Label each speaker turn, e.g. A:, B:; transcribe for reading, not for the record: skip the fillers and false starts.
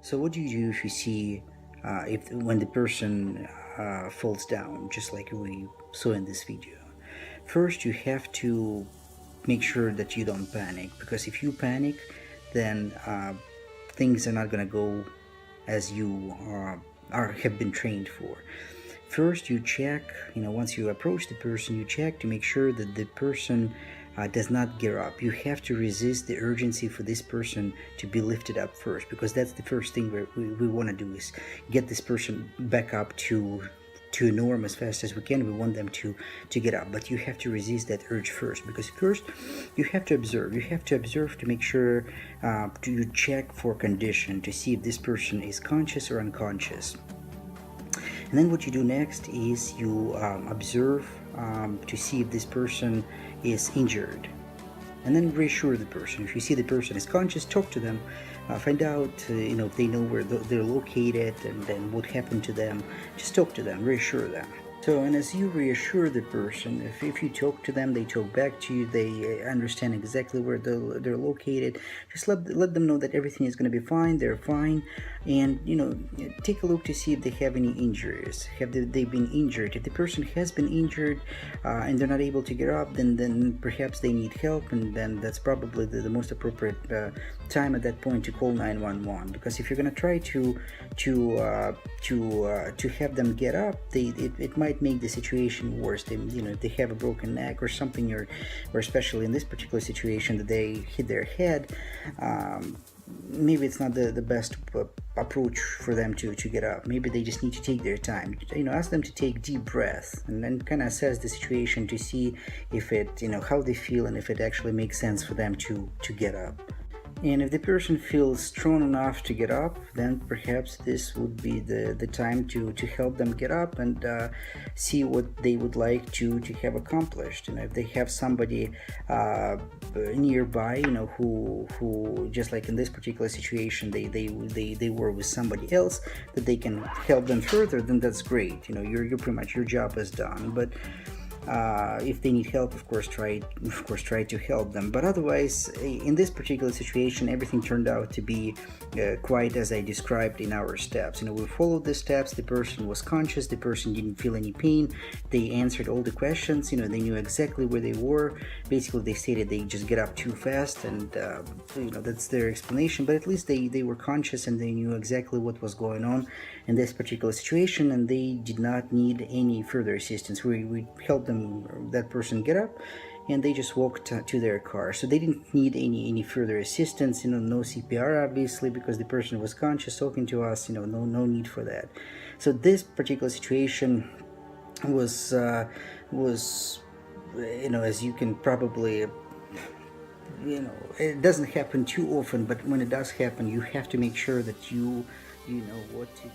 A: So what do you do if you see if when the person falls down, just like we saw in this video? First, you have to make sure that you don't panic, because if you panic, then things are not going to go as you have been trained for. First, you check, once you approach the person, you check to make sure that the person does not get up. You have to resist the urgency for this person to be lifted up first, because that's the first thing we want to do, is get this person back up to norm as fast as we can. We want them to get up, but you have to resist that urge first, because first you have to observe. You have to observe to make sure you check for condition to see if this person is conscious or unconscious. And then what you do next is you observe to see if this person is injured, and then reassure the person. If you see the person is conscious, talk to them, find out if they know where they're located and then what happened to them. Just talk to them, reassure them. So, and as you reassure the person, if you talk to them, they talk back to you, they understand exactly where they're located, just let them know that everything is going to be fine, they're fine. And take a look to see if they have any injuries. Have they been injured? If the person has been injured and they're not able to get up, then perhaps they need help, and then that's probably the most appropriate time at that point to call 911. Because if you're going to try to have them get up, it might make the situation worse. If they have a broken neck or something, or especially in this particular situation that they hit their head, maybe it's not the best approach for them to get up. Maybe they just need to take their time. Ask them to take deep breaths and then kind of assess the situation to see if it, how they feel, and if it actually makes sense for them to get up. And if the person feels strong enough to get up, then perhaps this would be the time to help them get up and see what they would like to have accomplished. If they have somebody nearby, who just like in this particular situation, they were with somebody else that they can help them further, then that's great. You're pretty much, your job is done. But if they need help, of course try to help them. But otherwise, in this particular situation, everything turned out to be quite as I described in our steps. We followed the steps. The person was conscious, the person didn't feel any pain, they answered all the questions, they knew exactly where they were. Basically, they stated they just get up too fast, and that's their explanation. But at least they were conscious and they knew exactly what was going on in this particular situation, and they did not need any further assistance. We helped them that person get up, and they just walked to their car. So they didn't need any further assistance. No CPR obviously, because the person was conscious talking to us. No need for that. So this particular situation was as you can probably it doesn't happen too often, but when it does happen, you have to make sure that you know what to do.